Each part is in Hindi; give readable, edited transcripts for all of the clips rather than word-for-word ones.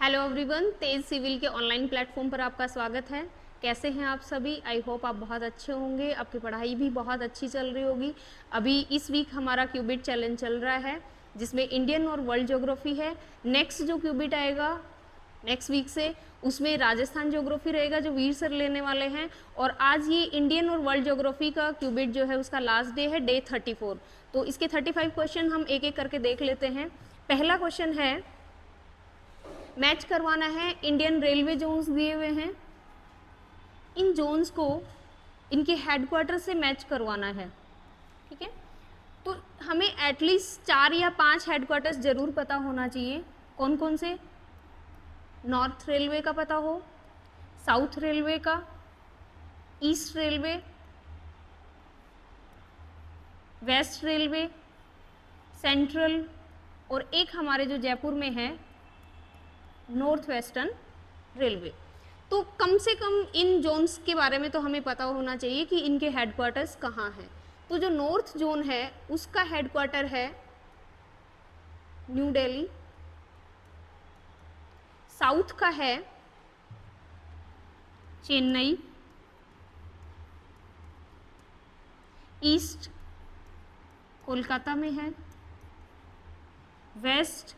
हेलो एवरीवन, तेज सिविल के ऑनलाइन प्लेटफॉर्म पर आपका स्वागत है। कैसे हैं आप सभी? आई होप आप बहुत अच्छे होंगे, आपकी पढ़ाई भी बहुत अच्छी चल रही होगी। अभी इस वीक हमारा क्यूबिट चैलेंज चल रहा है जिसमें इंडियन और वर्ल्ड ज्योग्राफी है। नेक्स्ट जो क्यूबिट आएगा नेक्स्ट वीक से उसमें राजस्थान ज्योग्राफी रहेगा जो वीर सर लेने वाले हैं। और आज ये इंडियन और वर्ल्ड ज्योग्राफी का क्यूबिट जो है उसका लास्ट डे है, डे 34। तो इसके 35 क्वेश्चन हम एक एक करके देख लेते हैं। पहला क्वेश्चन है, मैच करवाना है इंडियन रेलवे जोन्स दिए हुए हैं, इन जोन्स को इनके हेडक्वार्टर से मैच करवाना है। ठीक है, तो हमें एटलीस्ट 4 या 5 हेडक्वार्टर्स जरूर पता होना चाहिए। कौन कौन से? नॉर्थ रेलवे का पता हो, साउथ रेलवे का, east railway, waste railway, central, और एक हमारे जो जयपुर में है नॉर्थ वेस्टर्न रेलवे। तो कम से कम इन जोन्स के बारे में तो हमें पता होना चाहिए कि इनके हेडक्वार्टर्स कहाँ हैं। तो जो नॉर्थ जोन है उसका हेडक्वार्टर है न्यू दिल्ली, साउथ का है चेन्नई, ईस्ट कोलकाता में है, वेस्ट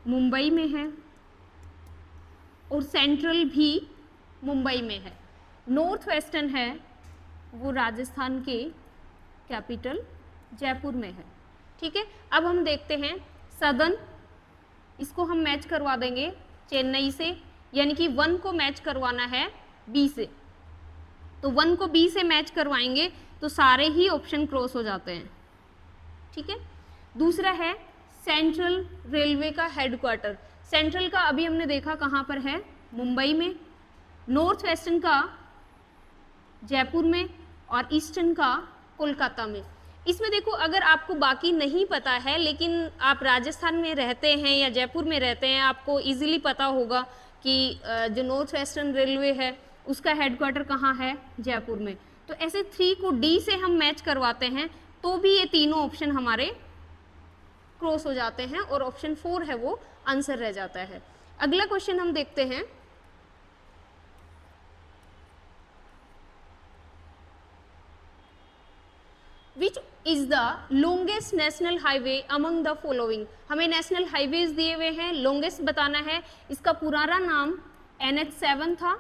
मुंबई में है और सेंट्रल भी मुंबई में है। नॉर्थ वेस्टर्न है वो राजस्थान के कैपिटल जयपुर में है। ठीक है, अब हम देखते हैं सदर्न, इसको हम मैच करवा देंगे चेन्नई से, यानी कि 1 को मैच करवाना है बी से। तो 1 को बी से मैच करवाएंगे तो सारे ही ऑप्शन क्रॉस हो जाते हैं। ठीक है, दूसरा है सेंट्रल रेलवे का हेडक्वार्टर। सेंट्रल का अभी हमने देखा कहाँ पर है, मुंबई में। नॉर्थ वेस्टर्न का जयपुर में और ईस्टर्न का कोलकाता में। इसमें देखो, अगर आपको बाकी नहीं पता है लेकिन आप राजस्थान में रहते हैं या जयपुर में रहते हैं, आपको इजीली पता होगा कि जो नॉर्थ वेस्टर्न रेलवे है उसका हेडक्वार्टर कहाँ है, जयपुर में। तो ऐसे 3 को डी से हम मैच करवाते हैं तो भी ये तीनों ऑप्शन हमारे क्रॉस हो जाते हैं और ऑप्शन 4 है वो आंसर रह जाता है। अगला क्वेश्चन हम देखते हैं, which is the longest national highway among the following. हमें नेशनल हाईवेज दिए हुए हैं, लॉन्गेस्ट बताना है। इसका पुराना नाम NH7 था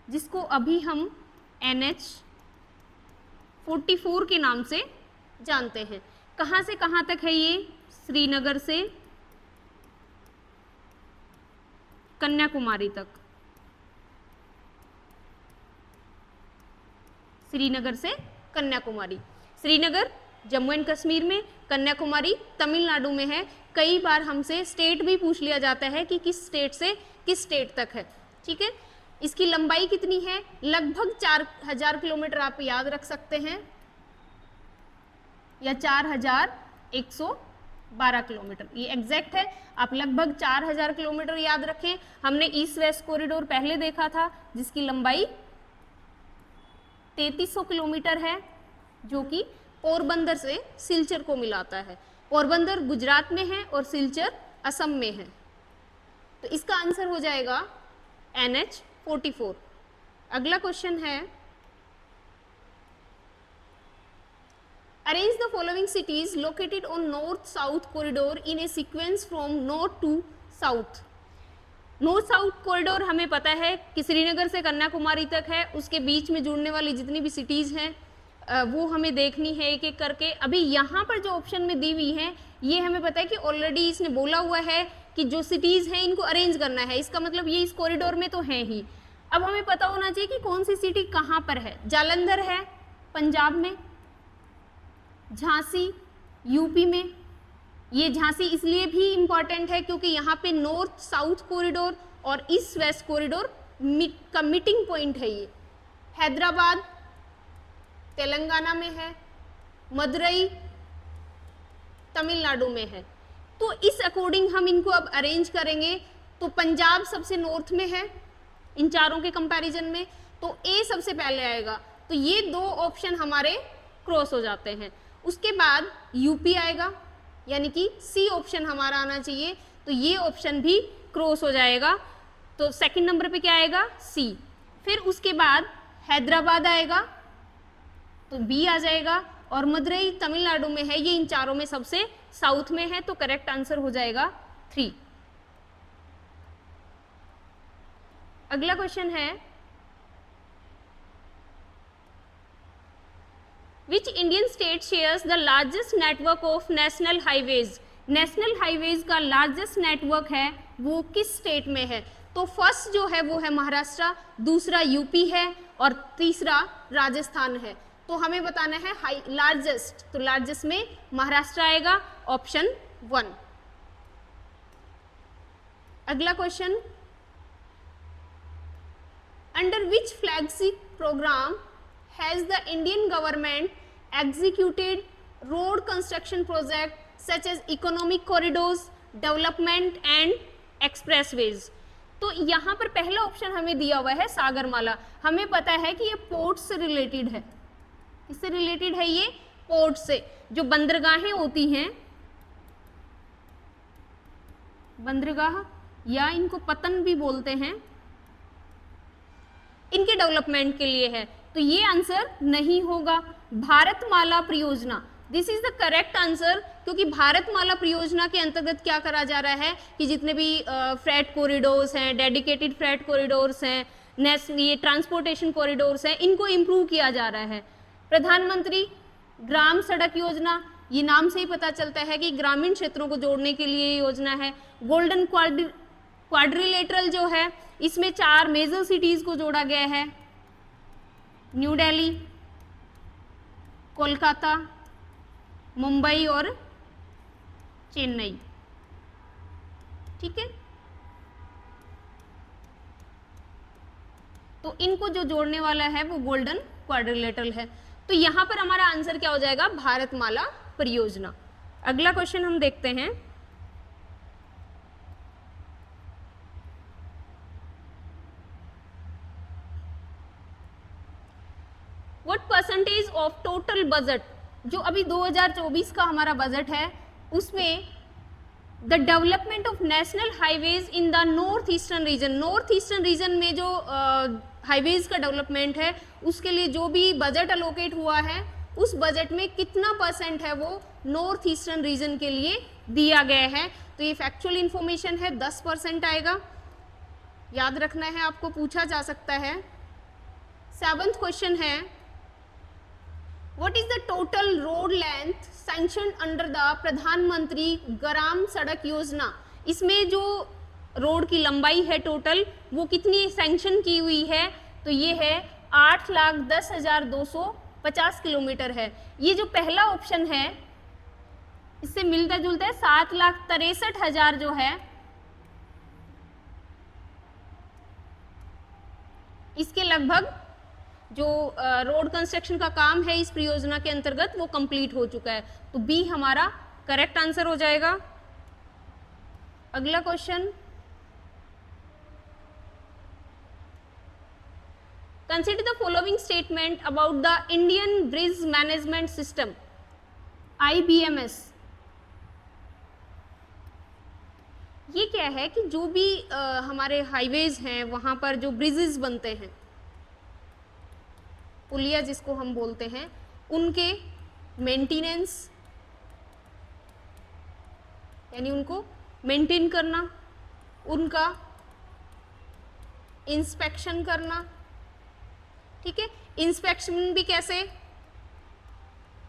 जिसको अभी हम NH44 के नाम से जानते हैं। कहाँ से कहाँ तक है ये? श्रीनगर से कन्याकुमारी तक, श्रीनगर से कन्याकुमारी। श्रीनगर जम्मू एंड कश्मीर में, कन्याकुमारी तमिलनाडु में है। कई बार हमसे स्टेट भी पूछ लिया जाता है कि किस स्टेट से किस स्टेट तक है। ठीक है, इसकी लंबाई कितनी है? लगभग 4000 किलोमीटर आप याद रख सकते हैं, या 4112 किलोमीटर, ये एग्जैक्ट है। आप लगभग 4000 किलोमीटर याद रखें। हमने ईस्ट वेस्ट कॉरिडोर पहले देखा था जिसकी लंबाई 3300 किलोमीटर है, जो कि पोरबंदर से सिलचर को मिलाता है। पोरबंदर गुजरात में है और सिलचर असम में है। तो इसका आंसर हो जाएगा NH44। अगला क्वेश्चन है, arrange the following cities located on north south corridor in a sequence from north to south. North south corridor हमें पता है कि श्रीनगर से कन्याकुमारी तक है, उसके बीच में जुड़ने वाली जितनी भी सिटीज़ हैं वो हमें देखनी है एक एक करके। अभी यहाँ पर जो ऑप्शन में दी हुई है ये हमें पता है कि ऑलरेडी इसने बोला हुआ है कि जो सिटीज़ हैं इनको अरेंज करना है, इसका मतलब ये इस कॉरिडोर में तो है ही। अब हमें पता होना चाहिए कि कौन सी सिटी कहाँ पर है। जालंधर है पंजाब में, झांसी यूपी में। ये झांसी इसलिए भी इम्पॉर्टेंट है क्योंकि यहाँ पे नॉर्थ साउथ कॉरिडोर और ईस्ट वेस्ट कॉरिडोर का मीटिंग पॉइंट है ये। हैदराबाद तेलंगाना में है, मदुरई तमिलनाडु में है। तो इस अकॉर्डिंग हम इनको अब अरेंज करेंगे। तो पंजाब सबसे नॉर्थ में है इन चारों के कंपैरिजन में, तो ए सबसे पहले आएगा। तो ये 2 ऑप्शन हमारे क्रॉस हो जाते हैं। उसके बाद यूपी आएगा, यानी कि सी ऑप्शन हमारा आना चाहिए। तो तो ये ऑप्शन भी क्रॉस हो जाएगा। तो सेकंड नंबर पे क्या आएगा? सी। फिर उसके बाद हैदराबाद आएगा तो बी आ जाएगा, और मदुरई तमिलनाडु में है, ये इन चारों में सबसे साउथ में है, तो करेक्ट आंसर हो जाएगा 3। अगला क्वेश्चन है, which Indian state shares the largest network of national highways? National highways का लार्जेस्ट नेटवर्क है वो किस स्टेट में है? तो फर्स्ट जो है वो है महाराष्ट्र, दूसरा यूपी है और तीसरा राजस्थान है। तो हमें बताना है लार्जेस्ट, तो लार्जेस्ट में महाराष्ट्र आएगा, ऑप्शन 1। अगला question, under which flagship programme has the Indian government executed road construction project such as economic corridors, development and expressways? तो यहाँ पर पहला ऑप्शन हमें दिया हुआ है सागरमाला। हमें पता है कि ये पोर्ट से रिलेटेड है। किससे रिलेटेड है ये? पोर्ट से। जो बंदरगाहें होती हैं, बंदरगाह या इनको पतन भी बोलते हैं, इनके डेवलपमेंट के लिए है। तो ये आंसर नहीं होगा। भारतमाला परियोजना, this is the correct answer, क्योंकि भारतमाला परियोजना के अंतर्गत क्या करा जा रहा है कि जितने भी फ्रेट कॉरिडोर्स हैं, डेडिकेटेड फ्रेट कॉरिडोर्स हैं, ये ट्रांसपोर्टेशन कॉरिडोर्स हैं, इनको इम्प्रूव किया जा रहा है। प्रधानमंत्री ग्राम सड़क योजना, ये नाम से ही पता चलता है कि ग्रामीण क्षेत्रों को जोड़ने के लिए योजना है। गोल्डन क्वाड्रिलेटरल जो है, इसमें 4 मेजर सिटीज को जोड़ा गया है, न्यू दिल्ली, कोलकाता, मुंबई और चेन्नई। ठीक है, तो इनको जो जोड़ने वाला है वो गोल्डन क्वाड्रिलेटरल है। तो यहां पर हमारा आंसर क्या हो जाएगा? भारतमाला परियोजना। अगला क्वेश्चन हम देखते हैं, what percentage of total budget, जो अभी 2024 का हमारा बजट है, उसमें the development of national highways in the north eastern region, north eastern region में जो हाईवेज का डेवलपमेंट है उसके लिए जो भी बजट अलोकेट हुआ है, उस बजट में कितना परसेंट है वो नॉर्थ ईस्टर्न रीजन के लिए दिया गया है? तो ये फैक्चुअल इंफॉर्मेशन है, 10% आएगा। याद रखना है, आपको पूछा जा सकता है। 7th क्वेश्चन है, What is the total road length sanctioned under the प्रधानमंत्री ग्राम सड़क योजना? इसमें जो रोड की लंबाई है टोटल, वो कितनी सैंक्शन की हुई है? तो ये है 8,10,250 किलोमीटर है। ये जो पहला ऑप्शन है इससे मिलता जुलता है, 7,63,000 जो है, इसके लगभग जो रोड कंस्ट्रक्शन का काम है इस परियोजना के अंतर्गत वो कंप्लीट हो चुका है। तो बी हमारा करेक्ट आंसर हो जाएगा। अगला question, consider the following statement about the Indian bridge management system, IBMS। ये क्या है कि जो भी हमारे हाईवेज हैं वहां पर जो ब्रिजेस बनते हैं, पुलिया जिसको हम बोलते हैं, उनके मेंटेनेंस, यानी उनको मेंटेन करना, उनका इंस्पेक्शन करना। ठीक है, इंस्पेक्शन भी कैसे?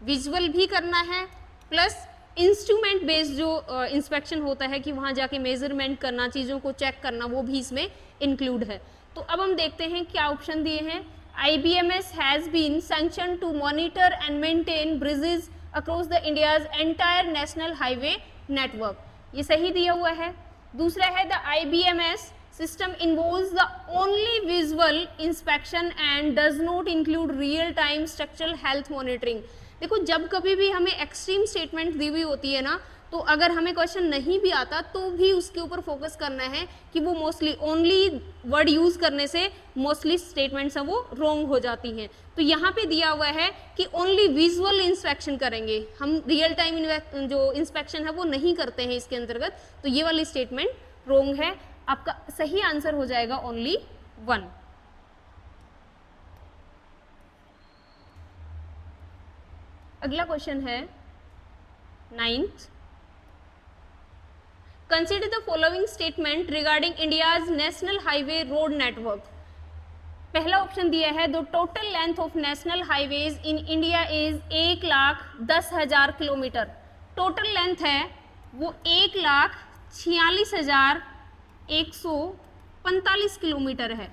विजुअल भी करना है, प्लस इंस्ट्रूमेंट बेस्ड जो इंस्पेक्शन होता है कि वहाँ जाके मेजरमेंट करना, चीज़ों को चेक करना, वो भी इसमें इंक्लूड है। तो अब हम देखते हैं क्या ऑप्शन दिए हैं। IBMS has been sanctioned to monitor and maintain bridges across the India's entire national highway network. ये सही दिया हुआ है। दूसरा है the IBMS system involves the only visual inspection and does not include real time structural health monitoring. देखो, जब कभी भी हमें एक्सट्रीम स्टेटमेंट दी हुई होती है ना, तो अगर हमें क्वेश्चन नहीं भी आता तो भी उसके ऊपर फोकस करना है कि वो मोस्टली ओनली वर्ड यूज करने से मोस्टली स्टेटमेंट्स हैं वो रॉन्ग हो जाती हैं। तो यहाँ पे दिया हुआ है कि ओनली विजुअल इंस्पेक्शन करेंगे, हम रियल टाइम जो इंस्पेक्शन है वो नहीं करते हैं इसके अंतर्गत, तो ये वाली स्टेटमेंट रॉन्ग है। आपका सही आंसर हो जाएगा ओनली 1। अगला क्वेश्चन है 9th। Consider the following statement regarding India's national highway road network. पहला ऑप्शन दिया है the total length of national highways in India is 1,10,000 kilometre. Total length है वो 1,46,145 किलोमीटर है।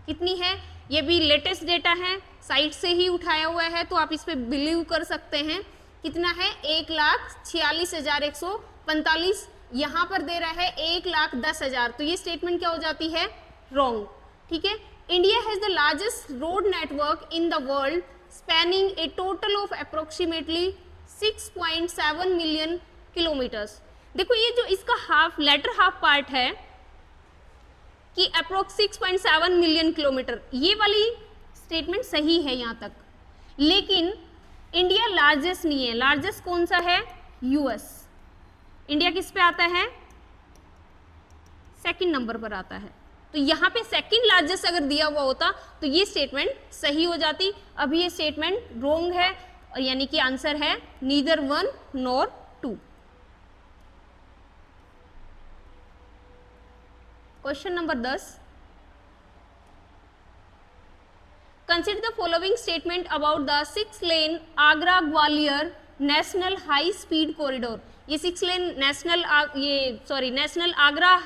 कितनी है? ये भी लेटेस्ट डेटा है, साइट से ही उठाया हुआ है, तो आप इस पे बिलीव कर सकते हैं। कितना है? 1,46,145। यहाँ पर दे रहा है 1,10,000, तो ये स्टेटमेंट क्या हो जाती है? रॉन्ग। ठीक है। India has the largest road network in the world spanning A total of approximately 6.7 million kilometres. देखो ये जो इसका हाफ लेटर हाफ पार्ट है कि अप्रोक्स 6.7 मिलियन किलोमीटर, ये वाली स्टेटमेंट सही है यहाँ तक, लेकिन इंडिया लार्जेस्ट नहीं है। लार्जेस्ट कौन सा है? यूएस। इंडिया किस पे आता है? सेकंड नंबर पर आता है। तो यहाँ पे सेकंड लार्जेस्ट अगर दिया हुआ होता तो ये स्टेटमेंट सही हो जाती। अभी ये स्टेटमेंट रॉन्ग है, और यानी कि आंसर है neither 1 nor 2। Question number 10। Consider the following statement about the 6-लेन Agra Gwalior national high speed corridor. ये 6-लेन नेशनल आगरा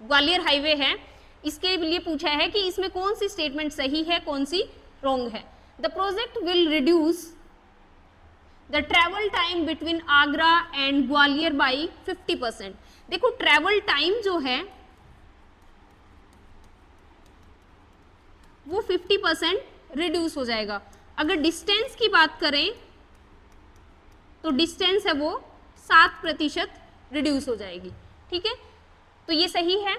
ग्वालियर हाईवे है, इसके लिए पूछा है कि इसमें कौन सी स्टेटमेंट सही है, कौन सी रॉन्ग है। The project will reduce the travel time between Agra and Gwalior by 50%। देखो ट्रेवल टाइम जो है वो 50% रिड्यूस हो जाएगा। अगर डिस्टेंस की बात करें तो डिस्टेंस है वो 7% रिड्यूस हो जाएगी। ठीक है, तो ये सही है।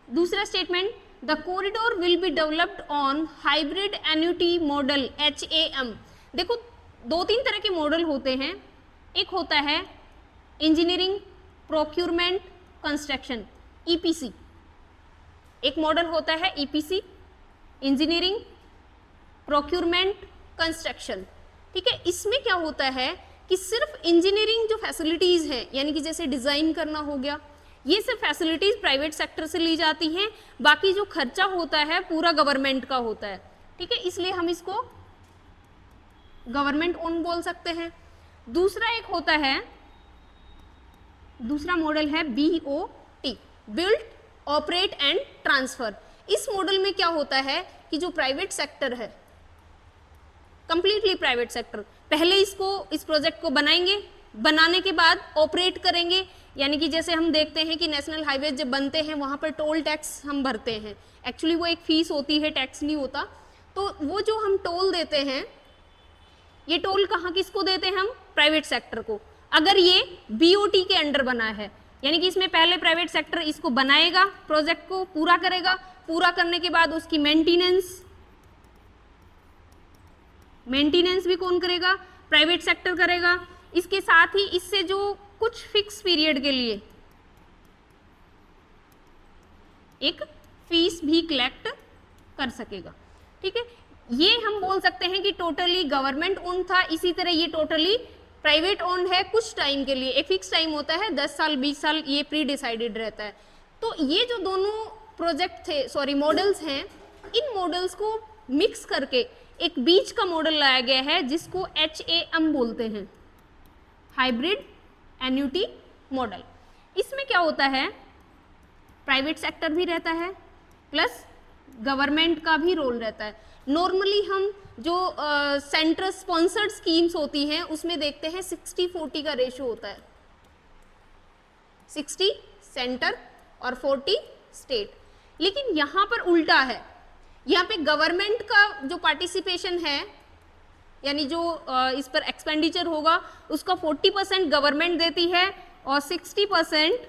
दूसरा statement, the corridor will be developed on hybrid annuity model HAM। देखो 2-3 तरह के मॉडल होते हैं। एक होता है इंजीनियरिंग प्रोक्यूरमेंट कंस्ट्रक्शन EPC, एक मॉडल होता है EPC इंजीनियरिंग प्रोक्यूरमेंट कंस्ट्रक्शन। ठीक है, इसमें क्या होता है कि सिर्फ इंजीनियरिंग जो फैसिलिटीज़ हैं, यानी कि जैसे डिज़ाइन करना हो गया, ये सब फैसिलिटीज़ प्राइवेट सेक्टर से ली जाती हैं, बाकी जो खर्चा होता है पूरा गवर्नमेंट का होता है। ठीक है, इसलिए हम इसको गवर्नमेंट ओन बोल सकते हैं। दूसरा एक होता है, दूसरा मॉडल है BOT build operate and transfer. इस मॉडल में क्या होता है कि जो प्राइवेट सेक्टर है, कंप्लीटली प्राइवेट सेक्टर, पहले इस प्रोजेक्ट को बनाएंगे, बनाने के बाद ऑपरेट करेंगे। यानी कि जैसे हम देखते हैं कि नेशनल हाईवे जब बनते हैं वहाँ पर टोल टैक्स हम भरते हैं, एक्चुअली वो एक फीस होती है, टैक्स नहीं होता। तो वो जो हम टोल देते हैं, ये टोल कहाँ किसको देते हैं हम? प्राइवेट सेक्टर को। अगर ये BOT के अंडर बना है, यानी कि इसमें पहले प्राइवेट सेक्टर इसको बनाएगा, प्रोजेक्ट को पूरा करेगा, पूरा करने के बाद उसकी मेंटेनेंस भी कौन करेगा? प्राइवेट सेक्टर करेगा। इसके साथ ही इससे जो कुछ फिक्स पीरियड के लिए एक फीस भी कलेक्ट कर सकेगा। ठीक है, ये हम बोल सकते हैं कि टोटली गवर्नमेंट ओन था। इसी तरह ये टोटली प्राइवेट ओन है कुछ टाइम के लिए, एक फिक्स टाइम होता है 10 साल 20 साल, ये प्री डिसाइडेड रहता है। तो ये जो दोनों प्रोजेक्ट थे, मॉडल्स हैं, इन मॉडल्स को मिक्स करके एक बीच का मॉडल लाया गया है जिसको HAM बोलते हैं, हाइब्रिड एन्युटी मॉडल। इसमें क्या होता है, प्राइवेट सेक्टर भी रहता है प्लस गवर्नमेंट का भी रोल रहता है। नॉर्मली हम जो सेंट्रल स्पॉन्सर्ड स्कीम्स होती हैं उसमें देखते हैं 60-40 का रेशियो होता है, 60 सेंटर और 40 स्टेट। लेकिन यहाँ पर उल्टा है, यहाँ पे गवर्नमेंट का जो पार्टिसिपेशन है यानी जो इस पर एक्सपेंडिचर होगा उसका 40% गवर्नमेंट देती है और 60%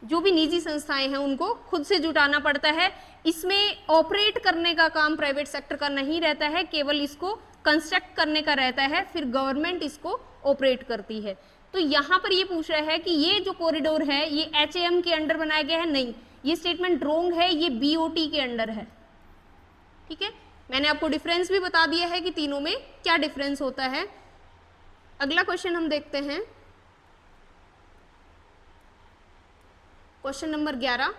जो भी निजी संस्थाएं हैं उनको खुद से जुटाना पड़ता है। इसमें ऑपरेट करने का काम प्राइवेट सेक्टर का नहीं रहता है, केवल इसको कंस्ट्रक्ट करने का रहता है, फिर गवर्नमेंट इसको ऑपरेट करती है। तो यहाँ पर ये पूछ रहा है कि ये जो कॉरिडोर है ये HAM के अंडर बनाया गया है, नहीं, ये स्टेटमेंट रॉन्ग है, ये BOT के अंडर है। ठीक है, मैंने आपको डिफरेंस भी बता दिया है कि तीनों में क्या डिफरेंस होता है। अगला क्वेश्चन हम देखते हैं, question number 11,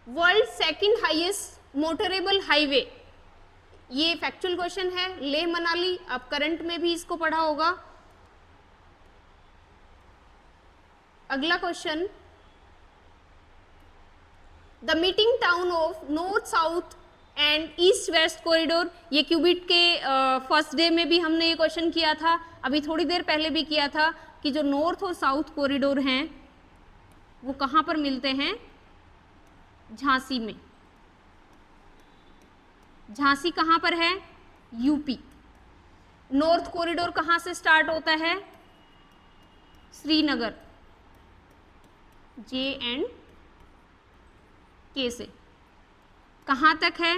world second highest motorable highway. ये फैक्चुअल क्वेश्चन है, लेह मनाली, आप करंट में भी इसको पढ़ा होगा। अगला question, the meeting town of north south and east west corridor. ये क्यूबिट के फर्स्ट डे में भी हमने ये क्वेश्चन किया था, अभी थोड़ी देर पहले भी किया था कि जो नॉर्थ और साउथ कॉरिडोर हैं वो कहाँ पर मिलते हैं, झांसी में। झांसी कहाँ पर है, यूपी। नॉर्थ कॉरिडोर कहाँ से स्टार्ट होता है, श्रीनगर, JNK से। कहाँ तक है,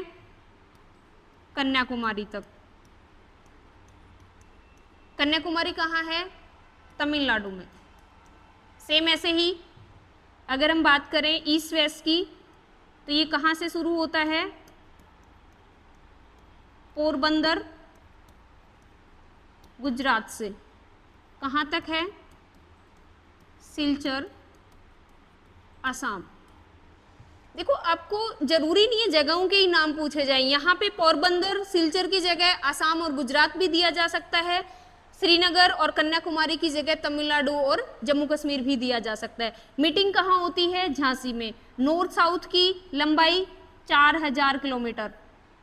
कन्याकुमारी तक। कन्याकुमारी कहाँ है, तमिलनाडु में। सेम ऐसे ही अगर हम बात करें ईस्ट वेस्ट की, तो ये कहाँ से शुरू होता है, पोरबंदर, गुजरात से। कहाँ तक है, सिलचर, असम। देखो, आपको जरूरी नहीं है जगहों के ही नाम पूछे जाएं, यहाँ पे पोरबंदर, सिलचर की जगह असम और गुजरात भी दिया जा सकता है, श्रीनगर और कन्याकुमारी की जगह तमिलनाडु और जम्मू कश्मीर भी दिया जा सकता है। मीटिंग कहाँ होती है, झांसी में। नॉर्थ साउथ की लंबाई 4000 किलोमीटर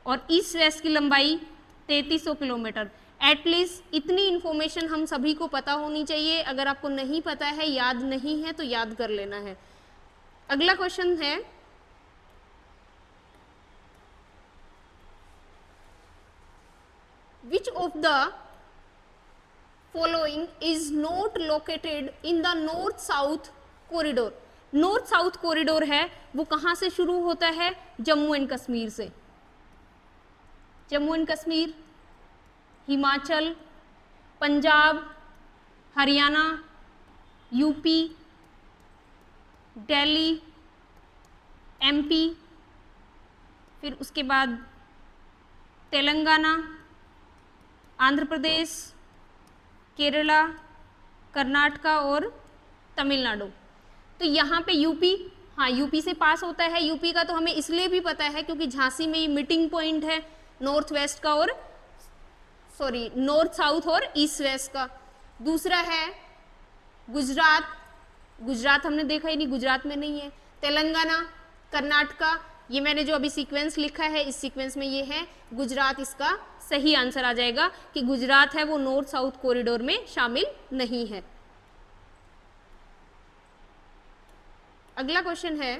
और ईस्ट वेस्ट की लंबाई 3300 किलोमीटर। एटलीस्ट इतनी इन्फॉर्मेशन हम सभी को पता होनी चाहिए। अगर आपको नहीं पता है, याद नहीं है, तो याद कर लेना है। अगला क्वेश्चन है, which of the following is not located in the north south corridor। North south corridor है वो कहाँ से शुरू होता है, जम्मू एंड कश्मीर से। Jammu and Kashmir, Himachal, Punjab, Haryana, UP, Delhi, MP, फिर उसके बाद तेलंगाना, आंध्र प्रदेश, केरला, कर्नाटका और तमिलनाडु। तो यहाँ पे यूपी, हाँ यूपी से पास होता है। यूपी का तो हमें इसलिए भी पता है क्योंकि झांसी में ये मीटिंग पॉइंट है नॉर्थ वेस्ट का और नॉर्थ साउथ और ईस्ट वेस्ट का। दूसरा है गुजरात, गुजरात हमने देखा ही नहीं, गुजरात में नहीं है। तेलंगाना, कर्नाटका, ये मैंने जो अभी सीक्वेंस लिखा है इस सीक्वेंस में ये है गुजरात, इसका सही आंसर आ जाएगा कि गुजरात है वो नॉर्थ साउथ कॉरिडोर में शामिल नहीं है। अगला क्वेश्चन है,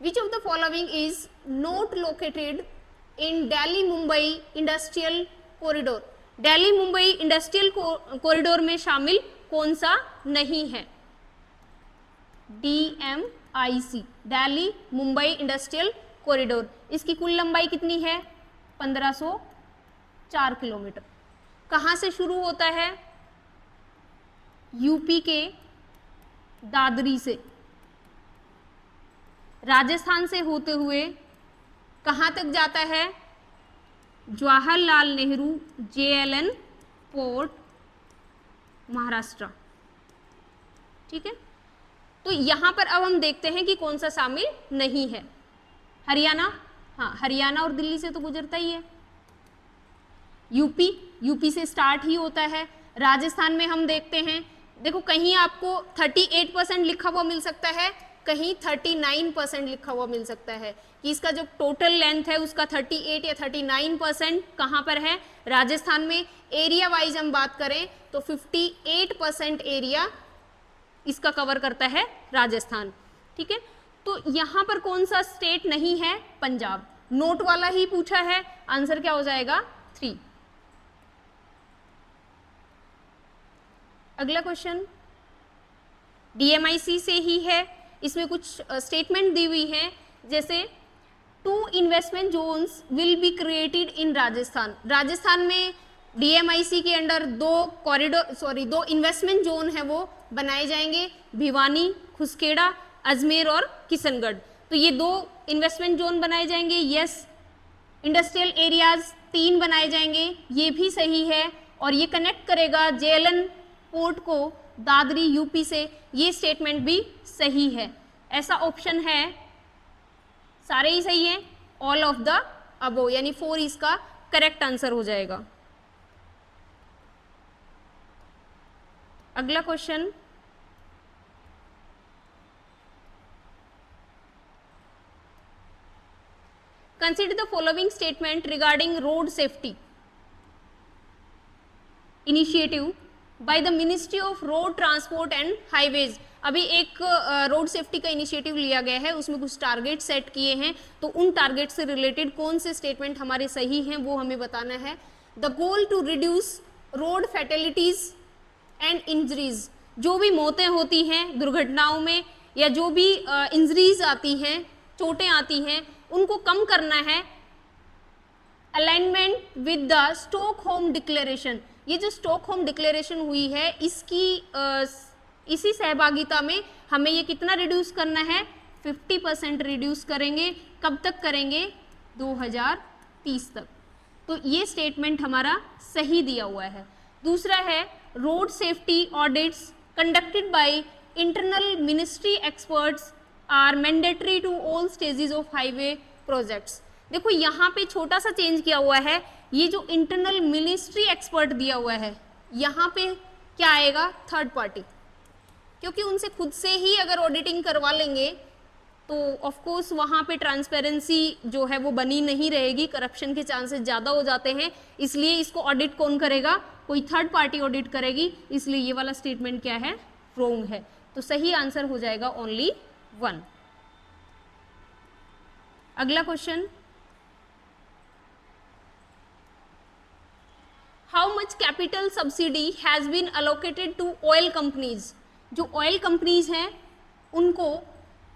which of the following is not located in Delhi Mumbai industrial corridor. Delhi Mumbai industrial corridor में शामिल कौन सा नहीं है, DMIC, Delhi Mumbai industrial corridor. इसकी कुल लंबाई कितनी है, 1504 किलोमीटर। कहाँ से शुरू होता है, यूपी के दादरी से, राजस्थान से होते हुए कहाँ तक जाता है, जवाहरलाल नेहरू JLN पोर्ट, महाराष्ट्र। ठीक है, तो यहाँ पर अब हम देखते हैं कि कौन सा शामिल नहीं है। हरियाणा, हाँ हरियाणा और दिल्ली से तो गुजरता ही है। यूपी से स्टार्ट ही होता है। राजस्थान में हम देखते हैं, देखो कहीं आपको 38% लिखा हुआ मिल सकता है, कहीं 39% लिखा हुआ मिल सकता है कि इसका जो टोटल लेंथ है उसका 38 या 39% कहाँ पर है, राजस्थान में। एरिया वाइज हम बात करें तो 58% एरिया इसका कवर करता है राजस्थान। ठीक है, तो यहां पर कौन सा स्टेट नहीं है? पंजाब। नोट वाला ही पूछा है, आंसर क्या हो जाएगा? 3। अगला क्वेश्चन डीएमआईसी से ही है, इसमें कुछ स्टेटमेंट दी हुई है, जैसे 2 investment zones will be created in Rajasthan. Rajasthan में डीएमआईसी के अंडर 2 इन्वेस्टमेंट जोन है वो बनाए जाएंगे, भिवानी, खुसखेड़ा, अजमेर और किशनगढ़। तो ये 2 इन्वेस्टमेंट जोन बनाए जाएंगे, यस। इंडस्ट्रियल एरियाज 3 बनाए जाएंगे, ये भी सही है, और ये कनेक्ट करेगा जेएलएन पोर्ट को दादरी यूपी से, ये स्टेटमेंट भी सही है। ऐसा ऑप्शन है, सारे ही सही है, ऑल ऑफ द अबो, यानी 4 इसका करेक्ट आंसर हो जाएगा। अगला question consider the following statement regarding road safety initiative by the ministry of road transport and highways. अभी एक रोड सेफ्टी का इनिशिएटिव लिया गया है, उसमें कुछ टारगेट सेट किए हैं, तो उन टारगेट से रिलेटेड कौन से स्टेटमेंट हमारे सही हैं वो हमें बताना है। The goal to reduce road fatalities and injuries, जो भी मौतें होती हैं दुर्घटनाओं में या जो भी इंजरीज आती हैं, चोटें आती हैं, उनको कम करना है। Alignment with the Stockholm declaration, ये जो स्टॉकहोम डिक्लेरेशन हुई है इसकी इसी सहभागिता में हमें ये कितना रिड्यूस करना है? 50% रिड्यूस करेंगे। कब तक करेंगे? 2030 तक। तो ये स्टेटमेंट हमारा सही दिया हुआ है। दूसरा है road safety audits conducted by internal ministry experts are mandatory to all stages of highway projects. देखो यहाँ पे छोटा सा चेंज किया हुआ है, ये जो इंटरनल मिनिस्ट्री एक्सपर्ट दिया हुआ है यहाँ पे क्या आएगा? थर्ड पार्टी, क्योंकि उनसे खुद से ही अगर ऑडिटिंग करवा लेंगे तो ऑफ कोर्स वहाँ पे ट्रांसपेरेंसी जो है वो बनी नहीं रहेगी, करप्शन के चांसेस ज़्यादा हो जाते हैं, इसलिए इसको ऑडिट कौन करेगा? कोई थर्ड पार्टी ऑडिट करेगी, इसलिए ये वाला स्टेटमेंट क्या है? रॉन्ग है। तो सही आंसर हो जाएगा ओनली 1। अगला question, how much capital subsidy has been allocated to oil companies. जो ऑयल कंपनीज हैं उनको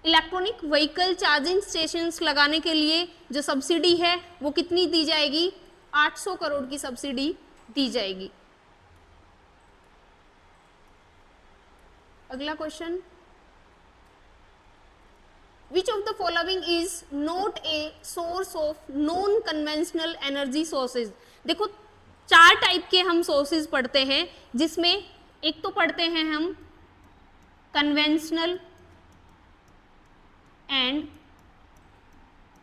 इलेक्ट्रॉनिक व्हीकल चार्जिंग स्टेशंस लगाने के लिए जो सब्सिडी है वो कितनी दी जाएगी? 800 करोड़ की सब्सिडी दी जाएगी। अगला question, which of the following is not a source of non conventional energy sources. देखो 4 टाइप के हम सोर्सेज पढ़ते हैं, जिसमें एक तो पढ़ते हैं हम कन्वेंशनल एंड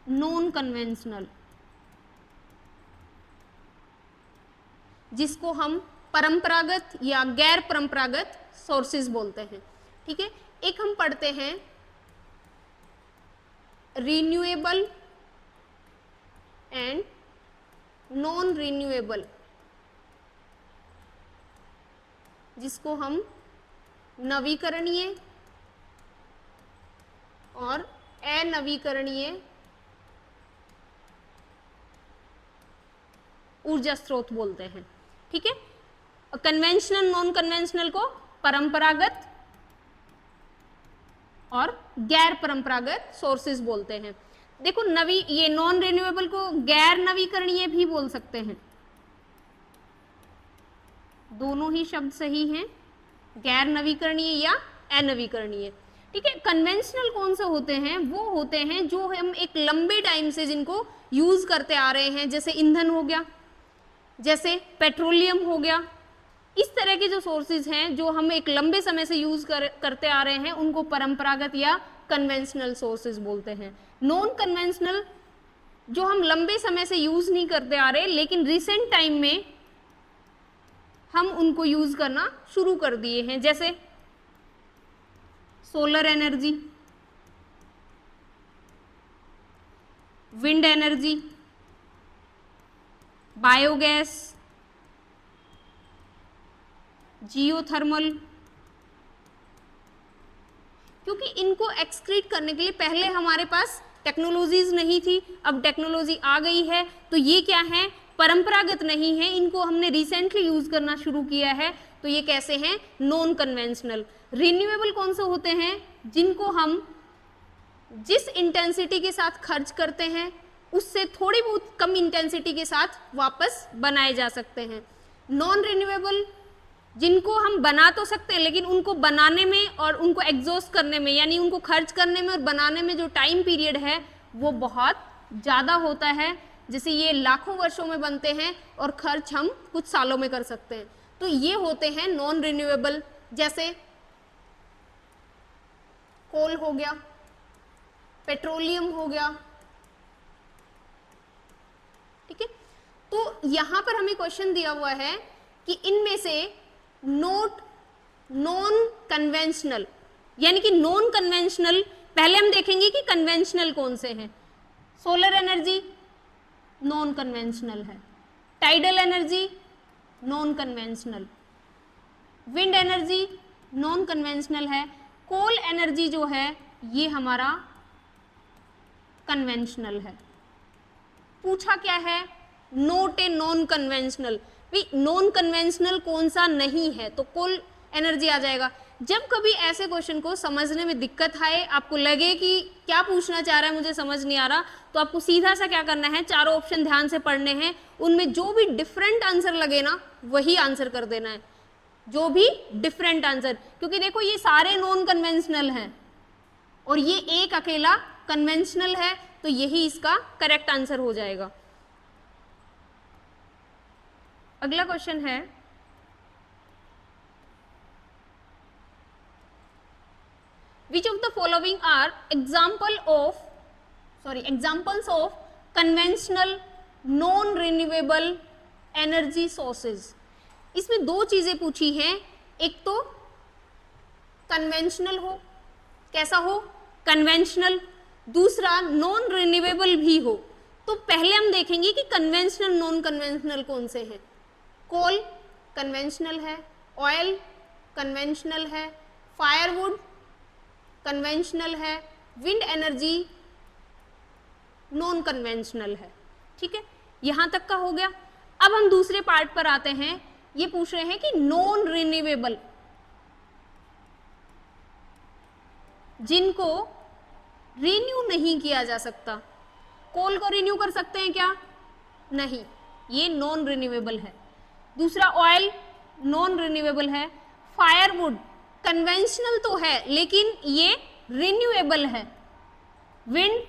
नॉन कन्वेंशनल, जिसको हम परंपरागत या गैर परंपरागत सोर्सेज बोलते हैं। ठीक है, एक हम पढ़ते हैं रिन्यूएबल एंड नॉन रिन्यूएबल, जिसको हम नवीकरणीय और अनवीकरणीय ऊर्जा स्रोत बोलते हैं। ठीक है, कन्वेंशनल नॉन कन्वेंशनल को परंपरागत और गैर परंपरागत सोर्सेज बोलते हैं। देखो ये नॉन रिन्यूएबल को गैर नवीकरणीय भी बोल सकते हैं, दोनों ही शब्द सही हैं, गैर नवीकरणीय या अनवीकरणीय। ठीक है, कन्वेंशनल कौन से होते हैं? वो होते हैं जो हम एक लंबे टाइम से जिनको यूज करते आ रहे हैं, जैसे ईंधन हो गया, जैसे पेट्रोलियम हो गया। इस तरह के जो सोर्सेज हैं जो हम एक लंबे समय से यूज करते आ रहे हैं, उनको परंपरागत या कन्वेंशनल सोर्सेज बोलते हैं। नॉन कन्वेंशनल जो हम लंबे समय से यूज नहीं करते आ रहे, लेकिन रिसेंट टाइम में हम उनको यूज करना शुरू कर दिए हैं, जैसे solar energy, wind energy, biogas, geothermal, क्योंकि इनको एक्सक्रीट करने के लिए पहले हमारे पास टेक्नोलॉजीज नहीं थी, अब टेक्नोलॉजी आ गई है, तो ये क्या है, परंपरागत नहीं है, इनको हमने रिसेंटली यूज करना शुरू किया है, तो ये कैसे हैं, नॉन कन्वेंशनल। रिन्यूएबल कौन से होते हैं, जिनको हम जिस इंटेंसिटी के साथ खर्च करते हैं उससे थोड़ी बहुत कम इंटेंसिटी के साथ वापस बनाए जा सकते हैं। नॉन रिन्यूएबल जिनको हम बना तो सकते हैं, लेकिन उनको बनाने में और उनको एग्जॉस्ट करने में, यानी उनको खर्च करने में और बनाने में जो टाइम पीरियड है वो बहुत ज़्यादा होता है। जैसे ये लाखों वर्षों में बनते हैं और खर्च हम कुछ सालों में कर सकते हैं, तो ये होते हैं नॉन रिन्यूएबल। जैसे कोल हो गया, पेट्रोलियम हो गया, ठीक है। तो यहां पर हमें क्वेश्चन दिया हुआ है कि इनमें से नॉन कन्वेंशनल, यानी कि नॉन कन्वेंशनल, पहले हम देखेंगे कि कन्वेंशनल कौन से हैं। सोलर एनर्जी नॉन कन्वेंशनल है, tidal energy non conventional, wind energy non conventional है, कोल एनर्जी जो है ये हमारा कन्वेंशनल है। पूछा क्या है, नोट ए नॉन कन्वेंशनल, भाई नॉन कन्वेंशनल कौन सा नहीं है, तो कोल एनर्जी आ जाएगा। जब कभी ऐसे क्वेश्चन को समझने में दिक्कत आए, आपको लगे कि क्या पूछना चाह रहा है मुझे समझ नहीं आ रहा, तो आपको सीधा सा क्या करना है, चारों ऑप्शन ध्यान से पढ़ने हैं, उनमें जो भी डिफरेंट आंसर लगे ना वही आंसर कर देना है, जो भी डिफरेंट आंसर, क्योंकि देखो ये सारे नॉन कन्वेंशनल हैं और ये एक अकेला कन्वेंशनल है, तो यही इसका करेक्ट आंसर हो जाएगा। अगला क्वेश्चन है, which of the following are examples of conventional non renewable energy sources। इसमें दो चीजें पूछी हैं, एक तो कन्वेंशनल हो, कैसा हो, कन्वेंशनल, दूसरा नॉन रिन्यूएबल भी हो। तो पहले हम देखेंगे कि कन्वेंशनल नॉन कन्वेंशनल कौन से हैं। कोल कन्वेंशनल है, ऑयल कन्वेंशनल है, फायरवुड कन्वेंशनल है, विंड एनर्जी नॉन कन्वेंशनल है, ठीक है, यहां तक का हो गया। अब हम दूसरे पार्ट पर आते हैं, ये पूछ रहे हैं कि नॉन रिन्यूएबल, जिनको रिन्यू नहीं किया जा सकता। कोल को रिन्यू कर सकते हैं क्या, नहीं, ये नॉन रिन्यूएबल है। दूसरा ऑयल नॉन रिन्यूएबल है, फायरवुड कन्वेंशनल तो है लेकिन ये रिन्यूएबल है, विंड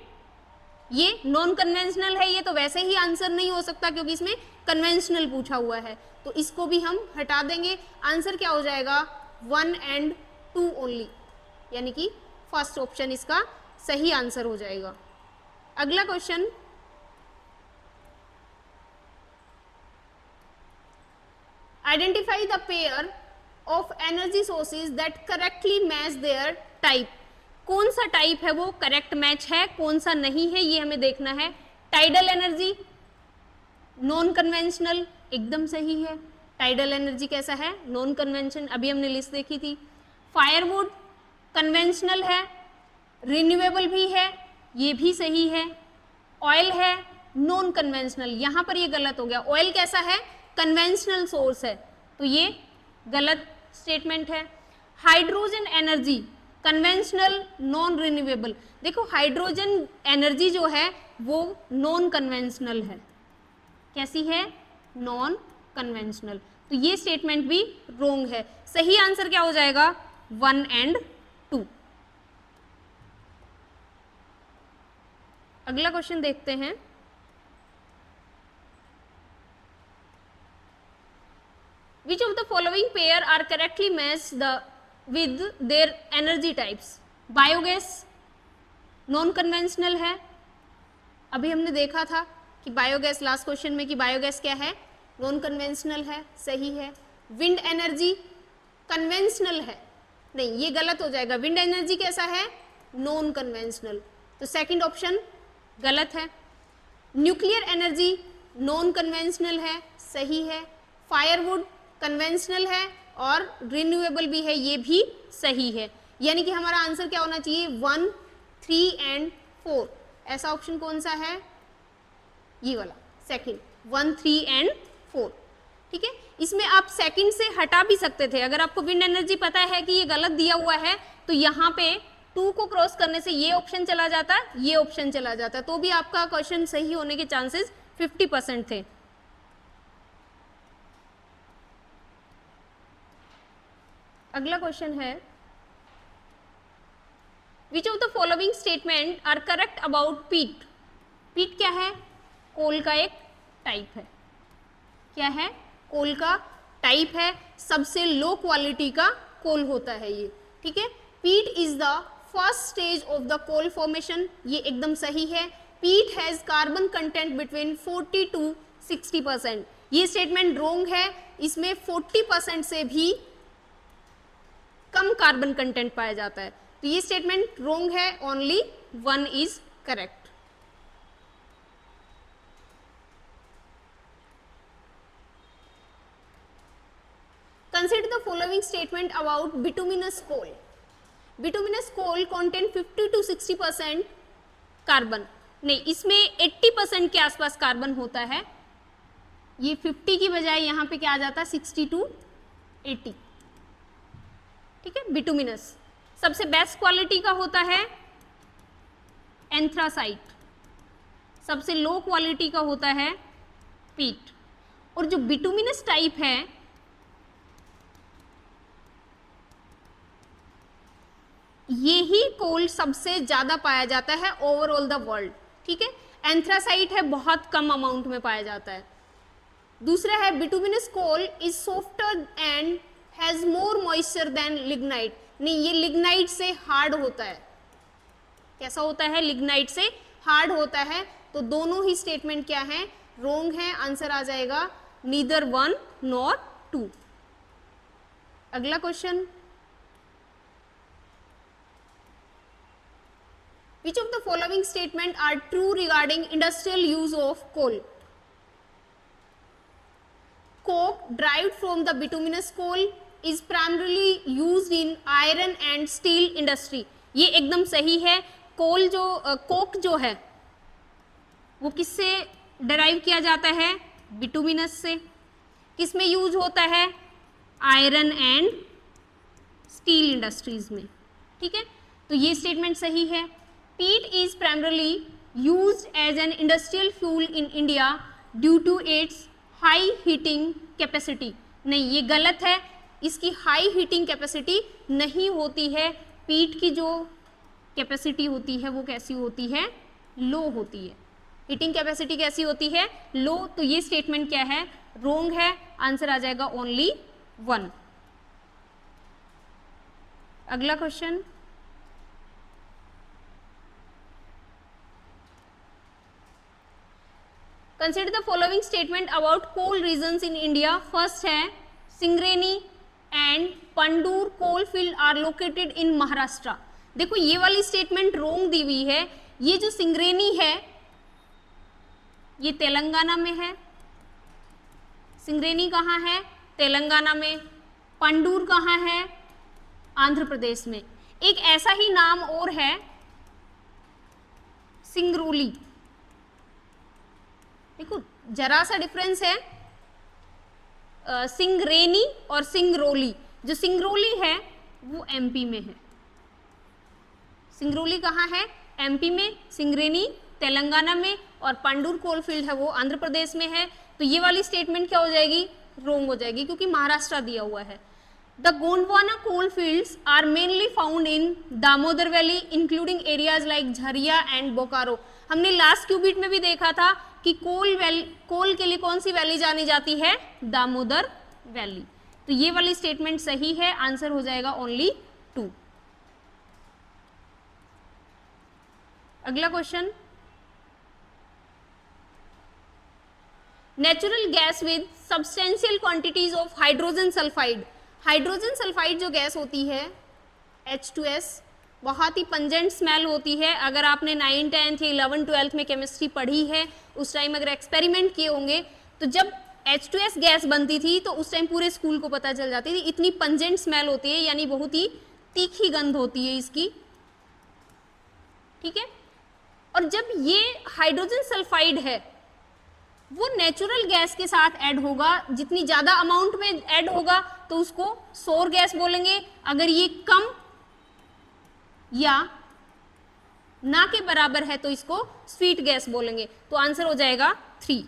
ये नॉन कन्वेंशनल है, ये तो वैसे ही आंसर नहीं हो सकता क्योंकि इसमें कन्वेंशनल पूछा हुआ है, तो इसको भी हम हटा देंगे। आंसर क्या हो जाएगा, 1 and 2 ओनली, यानी कि फर्स्ट ऑप्शन इसका सही आंसर हो जाएगा। अगला question, identify the pair of energy sources that correctly match their type. कौन सा टाइप है वो करेक्ट मैच है, कौन सा नहीं है, ये हमें देखना है। टाइडल एनर्जी नॉन कन्वेंशनल एकदम सही है, टाइडल एनर्जी कैसा है, नॉन कन्वेंशन, अभी हमने लिस्ट देखी थी। फायरवुड कन्वेंशनल है, रिन्यूएबल भी है, ये भी सही है। ऑयल है नॉन कन्वेंशनल, यहाँ पर ये गलत हो गया, ऑयल कैसा है, कन्वेंशनल सोर्स है, तो ये गलत स्टेटमेंट है। Hydrogen energy conventional non renewable, देखो हाइड्रोजन एनर्जी जो है वो नॉन कन्वेंशनल है, कैसी है, नॉन कन्वेंशनल, तो ये स्टेटमेंट भी रोंग है। सही आंसर क्या हो जाएगा, 1 and 2। अगला क्वेश्चन देखते हैं, which of the following pair are correctly matched with their energy types। Biogas non conventional है, अभी हमने देखा था कि बायोगैस लास्ट क्वेश्चन में कि बायोगैस क्या है, नॉन कन्वेंशनल है, सही है। विंड एनर्जी कन्वेंशनल है, नहीं ये गलत हो जाएगा, विंड एनर्जी कैसा है, नॉन कन्वेंशनल, तो सेकंड ऑप्शन गलत है। न्यूक्लियर एनर्जी नॉन कन्वेंशनल है, सही है। फायरवुड कन्वेंशनल है और रिन्यूएबल भी है, ये भी सही है। यानी कि हमारा आंसर क्या होना चाहिए, 1, 3 एंड 4। ऐसा ऑप्शन कौन सा है, ये वाला सेकंड, 1, 3 एंड 4। ठीक है, इसमें आप सेकंड से हटा भी सकते थे। अगर आपको विंड एनर्जी पता है कि ये गलत दिया हुआ है तो यहाँ पे 2 को क्रॉस करने से ये ऑप्शन चला जाता, ये ऑप्शन चला जाता, तो भी आपका क्वेश्चन सही होने के चांसेस 50% थे। अगला क्वेश्चन है, which of the following statement are correct about peat. Peat क्या है, कोल का एक टाइप है। क्या है, कोल का टाइप है, सबसे लो क्वालिटी का कोल होता है ये। ठीक है, peat is the first stage of the coal formation, ये एकदम सही है। Peat has carbon content between 40 to 60%, ये स्टेटमेंट रोंग है, इसमें 40% से भी कम कार्बन कंटेंट पाया जाता है, तो ये स्टेटमेंट रोंग है, only 1 is correct. Consider the following statement about bituminous coal. Bituminous coal contain 50 to 60% carbon, नहीं इसमें 80% के आसपास कार्बन होता है, ये 50 की बजाय यहाँ पे क्या आ जाता है 60 to 80। ठीक है, बिटुमिनस सबसे बेस्ट क्वालिटी का होता है एंथ्रासाइट, सबसे लो क्वालिटी का होता है पीट, और जो बिटुमिनस टाइप है ये ही कोल सबसे ज्यादा पाया जाता है ओवरऑल द वर्ल्ड। ठीक है, एंथ्रासाइट है बहुत कम अमाउंट में पाया जाता है। दूसरा है bituminous coal is softer and has more moisture than lignite, नहीं ये लिग्नाइट से हार्ड होता है। कैसा होता है, लिग्नाइट से हार्ड होता है, तो दोनों ही स्टेटमेंट क्या है, रोंग है, आंसर आ जाएगा नीदर 1 nor 2। अगला question, which of the following statement are true regarding industrial use of coal? Coke derived from the bituminous coal is primarily used in iron and steel industry, ये एकदम सही है। कोल जो कोक जो है वो किससे डराइव किया जाता है, बिटुमिनस से। किस में यूज होता है, आयरन एंड स्टील इंडस्ट्रीज में। ठीक है, तो ये स्टेटमेंट सही है। Peat is primarily used as an industrial fuel in India due to its high heating capacity, नहीं ये गलत है, इसकी हाई हीटिंग कैपेसिटी नहीं होती है। पीट की जो कैपेसिटी होती है वो कैसी होती है, लो होती है। हीटिंग कैपेसिटी कैसी होती है, लो, तो ये स्टेटमेंट क्या है, रोंग है, आंसर आ जाएगा ओनली 1। अगला question, consider the following statement about coal regions in India. First है Singareni and Pandur coal field are located in Maharashtra. देखो ये वाली स्टेटमेंट रोंग दी हुई है, ये जो सिंगरेनी है ये तेलंगाना में है, सिंगरेनी कहाँ है, तेलंगाना में। पंडूर कहाँ है, आंध्र प्रदेश में। एक ऐसा ही नाम और है सिंगरौली, देखो जरा सा डिफरेंस है, सिंगरेनी और सिंगरौली। जो सिंगरौली है वो एमपी में है, सिंगरौली कहाँ है, एमपी में, सिंगरेनी तेलंगाना में, और पंडूर कोलफील्ड है वो आंध्र प्रदेश में है। तो ये वाली स्टेटमेंट क्या हो जाएगी, रोंग हो जाएगी, क्योंकि महाराष्ट्र दिया हुआ है। The Gondwana coal fields are mainly found in Damodar valley including areas like Jharia and Bokaro. हमने लास्ट क्यूबिट में भी देखा था कि कोल के लिए कौन सी वैली जानी जाती है, दामोदर वैली। तो ये वाली स्टेटमेंट सही है, आंसर हो जाएगा ओनली 2। अगला question, natural gas with substantial quantities of hydrogen sulphide. Hydrogen sulphide जो गैस होती है H2S, बहुत ही पंजेंट स्मेल होती है। अगर आपने 9, 10th, 11, 12th में केमिस्ट्री पढ़ी है, उस टाइम अगर एक्सपेरिमेंट किए होंगे, तो जब H2S गैस बनती थी तो उस टाइम पूरे स्कूल को पता चल जाती थी, इतनी पंजेंट स्मेल होती है, यानी बहुत ही तीखी गंध होती है इसकी, ठीक है। और जब ये हाइड्रोजन सल्फाइड है वो नेचुरल गैस के साथ ऐड होगा, जितनी ज़्यादा अमाउंट में ऐड होगा तो उसको सोर गैस बोलेंगे, अगर ये कम या ना के बराबर है तो इसको स्वीट गैस बोलेंगे। तो आंसर हो जाएगा 3।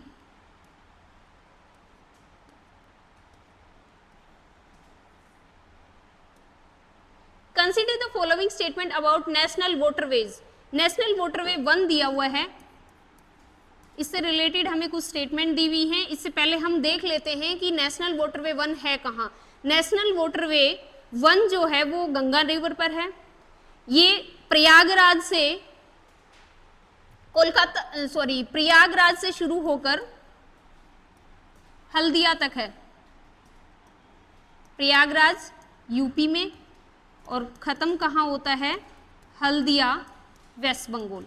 Consider the following statement about national waterways. National waterway 1 दिया हुआ है, इससे रिलेटेड हमें कुछ स्टेटमेंट दी हुई हैं। इससे पहले हम देख लेते हैं कि नेशनल वाटरवे 1 है कहाँ। नेशनल वाटरवे 1 जो है वो गंगा रिवर पर है। ये प्रयागराज से प्रयागराज से शुरू होकर हल्दिया तक है। प्रयागराज यूपी में और खत्म कहाँ होता है, हल्दिया वेस्ट बंगाल,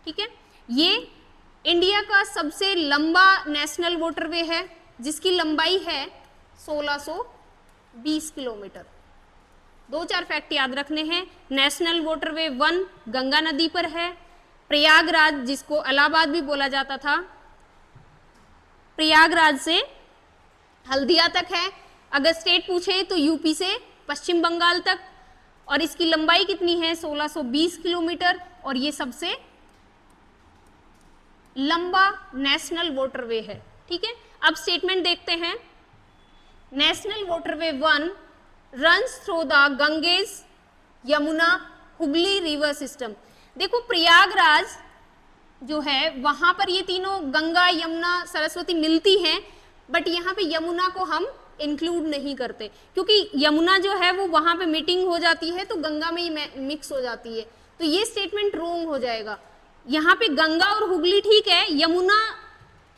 ठीक है। ये इंडिया का सबसे लंबा नेशनल वाटरवे है जिसकी लंबाई है 1620 किलोमीटर। 2-4 फैक्ट याद रखने हैं। नेशनल वाटरवे 1 गंगा नदी पर है। प्रयागराज, जिसको इलाहाबाद भी बोला जाता था, प्रयागराज से हल्दिया तक है। अगर स्टेट पूछे तो यूपी से पश्चिम बंगाल तक, और इसकी लंबाई कितनी है 1620 किलोमीटर, और ये सबसे लंबा नेशनल वाटरवे है, ठीक है। अब स्टेटमेंट देखते हैं। National waterway 1 runs through the Ganges Yamuna Hooghly river system. देखो प्रयागराज जो है वहां पर ये तीनों गंगा यमुना सरस्वती मिलती हैं, बट यहाँ पे यमुना को हम इंक्लूड नहीं करते क्योंकि यमुना जो है वो वहां पे मीटिंग हो जाती है तो गंगा में ही मिक्स हो जाती है, तो ये स्टेटमेंट रोंग हो जाएगा। यहाँ पे गंगा और हुगली ठीक है, यमुना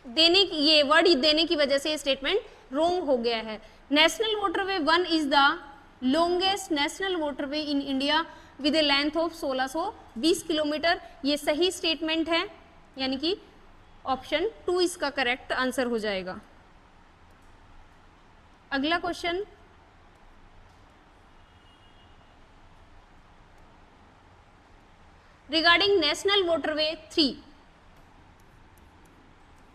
देने की, ये वर्ड देने की वजह से ये स्टेटमेंट रोंग हो गया है। National waterway 1 is the longest national waterway in India with A length of 1620 kilometre. ये सही स्टेटमेंट है, यानी कि ऑप्शन 2 इसका करेक्ट आंसर हो जाएगा। अगला question, regarding national waterway 3।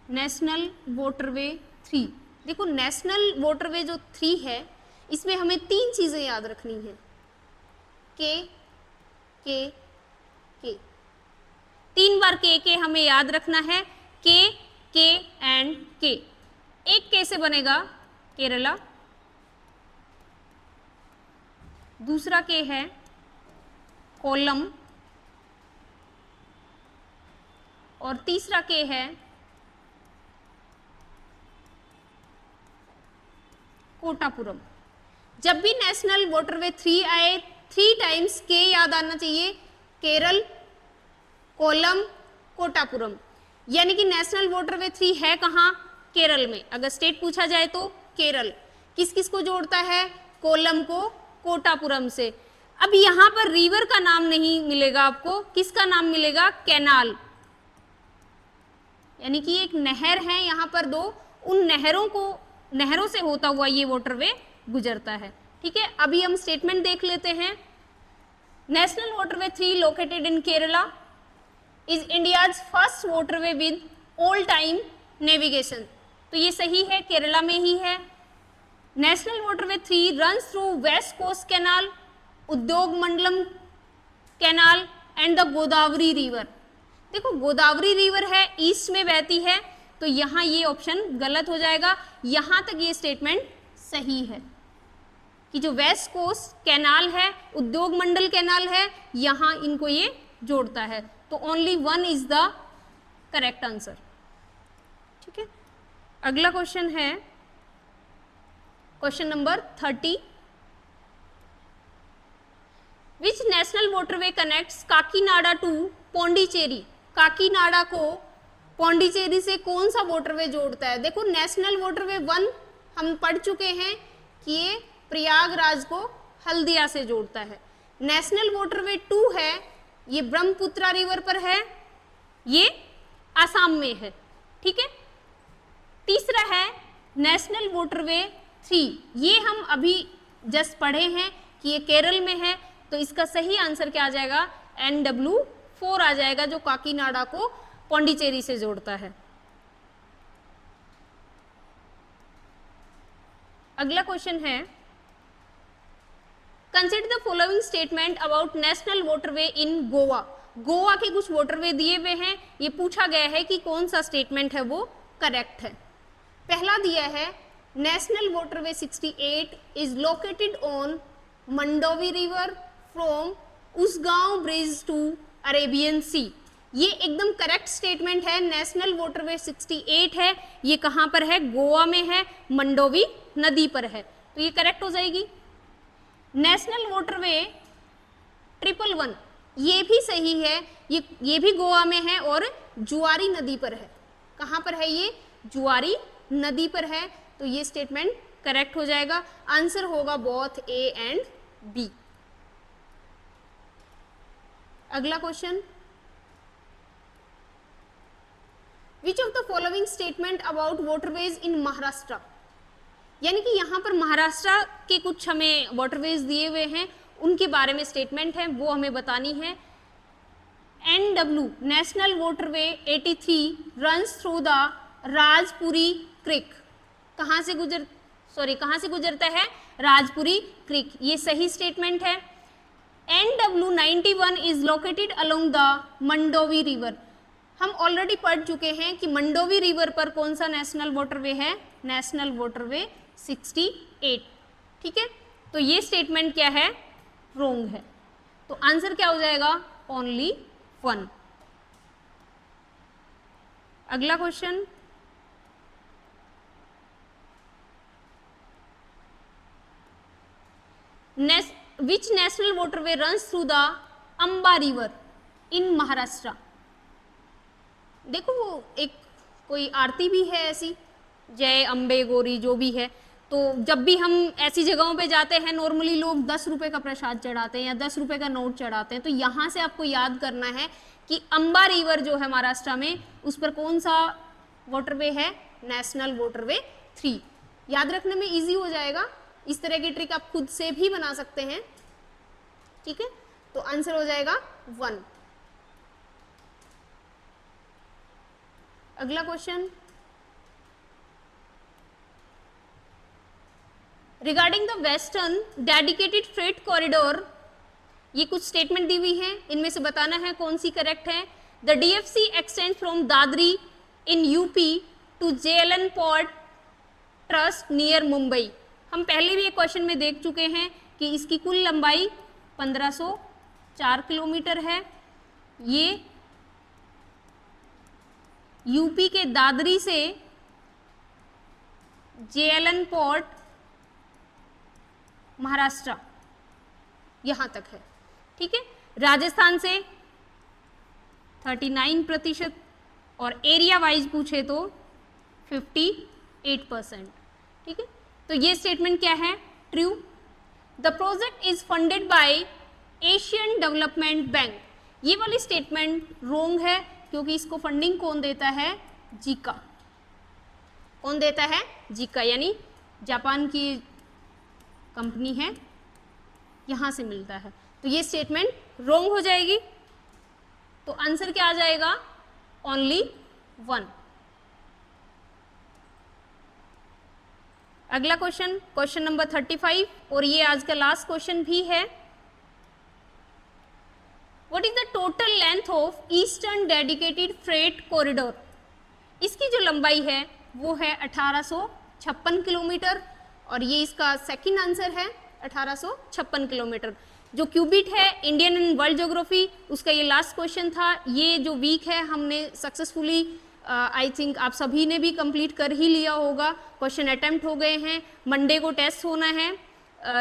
National waterway 3, देखो नेशनल वाटरवे जो 3 है इसमें हमें 3 चीजें याद रखनी है। के 3 बार के हमें याद रखना है। के एंड के। एक के से बनेगा केरला, दूसरा के है कोल्लम, और तीसरा के है कोटापुरम। जब भी नेशनल वाटरवे 3 आए 3 टाइम्स के याद आना चाहिए, केरल, कोल्लम, कोटापुरम। यानी कि नेशनल वाटरवे 3 है कहाँ, केरल में। अगर स्टेट पूछा जाए तो केरल। किस किस को जोड़ता है, कोल्लम को कोटापुरम से। अब यहाँ पर रिवर का नाम नहीं मिलेगा आपको, किसका नाम मिलेगा, कैनाल, यानी कि एक नहर है यहाँ पर 2, उन नहरों से होता हुआ ये वाटरवे गुजरता है, ठीक है। अभी हम स्टेटमेंट देख लेते हैं। National waterway 3 located in Kerala is India's first waterway with all time navigation. तो ये सही है, केरला में ही है। National waterway 3 runs through west coast canal, Udyogamandal canal and the Godavari river. देखो गोदावरी रिवर है, ईस्ट में बहती है, तो यहाँ ये ऑप्शन गलत हो जाएगा। यहाँ तक ये स्टेटमेंट सही है कि जो वेस्ट कोस्ट कैनाल है, उद्योग मंडल कैनाल है, यहाँ इनको ये जोड़ता है। तो only 1 is the correct answer, ठीक है। अगला क्वेश्चन है question number 30। Which national waterway connects Kakinada to Pondicherry. Kakinada को पौंडीचेरी से कौन सा वाटरवे जोड़ता है। देखो नेशनल वाटरवे 1 हम पढ़ चुके हैं कि ये प्रयागराज को हल्दिया से जोड़ता है। नेशनल वाटरवे 2 है, ये ब्रह्मपुत्रा रिवर पर है, ये आसाम में है, ठीक है। तीसरा है नेशनल वाटरवे 3, ये हम अभी जस्ट पढ़े हैं कि ये केरल में है, तो इसका सही आंसर क्या आ जाएगा, NW4 आ जाएगा, जो काकीनाडा को पौंडीचेरी से जोड़ता है। अगला क्वेश्चन है, consider the following statement about national waterway in Goa. Goa के कुछ वाटरवे दिए हुए हैं, ये पूछा गया है कि कौन सा स्टेटमेंट है वो करेक्ट है। पहला दिया है, national waterway 68 is located on Mandovi river from Usgaon bridge to Arabian sea. ये एकदम करेक्ट स्टेटमेंट है, नेशनल वाटरवे 68 है, ये कहाँ पर है, गोवा में है, मंडोवी नदी पर है, तो ये करेक्ट हो जाएगी। नेशनल वाटरवे 111 ये भी सही है, ये भी गोवा में है और जुआरी नदी पर है। कहाँ पर है ये, जुआरी नदी पर है, तो ये स्टेटमेंट करेक्ट हो जाएगा। आंसर होगा बोथ ए एंड बी। अगला question, which of the following statement about waterways in Maharashtra. यानी कि यहाँ पर महाराष्ट्र के कुछ हमें वाटरवेज दिए हुए हैं, उनके बारे में स्टेटमेंट है, वो हमें बतानी है। NW national waterway 83 runs through the Rajpuri creek. कहाँ से गुजरता है, राजपुरी क्रिक, ये सही स्टेटमेंट है। NW 91 is located along the Mandovi river. हम ऑलरेडी पढ़ चुके हैं कि मंडोवी रिवर पर कौन सा नेशनल वाटरवे है, नेशनल वाटरवे 68। ठीक है, तो ये स्टेटमेंट क्या है, रोंग है, तो आंसर क्या हो जाएगा, ओनली 1। अगला question, which national waterway runs through the Amba river in Maharashtra. देखो वो एक कोई आरती भी है ऐसी, जय अम्बे गौरी जो भी है, तो जब भी हम ऐसी जगहों पे जाते हैं नॉर्मली लोग 10 रुपये का प्रसाद चढ़ाते हैं या 10 रुपये का नोट चढ़ाते हैं, तो यहाँ से आपको याद करना है कि अंबा रिवर जो है महाराष्ट्र में, उस पर कौन सा वाटरवे है, नेशनल वाटरवे 3। याद रखने में इजी हो जाएगा, इस तरह की ट्रिक आप खुद से भी बना सकते हैं। ठीक है, तो आंसर हो जाएगा 1। अगला question, regarding the western dedicated freight corridor, ये कुछ स्टेटमेंट दी हुई है, इनमें से बताना है कौन सी करेक्ट है। The DFC extend from Dadri in UP to JLN port trust near Mumbai. हम पहले भी एक क्वेश्चन में देख चुके हैं कि इसकी कुल लंबाई 1504 किलोमीटर है। ये यूपी के दादरी से JLN पोर्ट महाराष्ट्र यहां तक है। ठीक है, राजस्थान से 39% और एरिया वाइज पूछे तो 58%। ठीक है, तो ये स्टेटमेंट क्या है, true. The project is funded by Asian development bank, ये वाली स्टेटमेंट रोंग है, क्योंकि इसको फंडिंग कौन देता है, जीका। कौन देता है, जीका, यानी जापान की कंपनी है, यहां से मिलता है, तो ये स्टेटमेंट रोंग हो जाएगी। तो आंसर क्या आ जाएगा, ओनली 1। अगला क्वेश्चन, क्वेश्चन नंबर 35, और ये आज का लास्ट क्वेश्चन भी है। What is the total length of eastern dedicated freight corridor. इसकी जो लंबाई है वो है 1856 किलोमीटर, और ये इसका सेकंड आंसर है 1856 किलोमीटर। जो क्यूबिट है इंडियन एंड वर्ल्ड ज्योग्राफी, उसका ये लास्ट क्वेश्चन था। ये जो वीक है हमने सक्सेसफुली आई थिंक आप सभी ने भी कंप्लीट कर ही लिया होगा, क्वेश्चन अटेम्प्ट हो गए हैं। मंडे को टेस्ट होना है,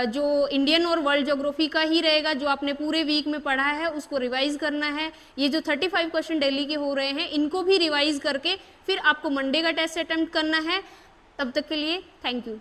जो इंडियन और वर्ल्ड ज्योग्राफी का ही रहेगा, जो आपने पूरे वीक में पढ़ा है उसको रिवाइज करना है। ये जो 35 क्वेश्चन डेली के हो रहे हैं इनको भी रिवाइज करके फिर आपको मंडे का टेस्ट अटेम्प्ट करना है। तब तक के लिए थैंक यू।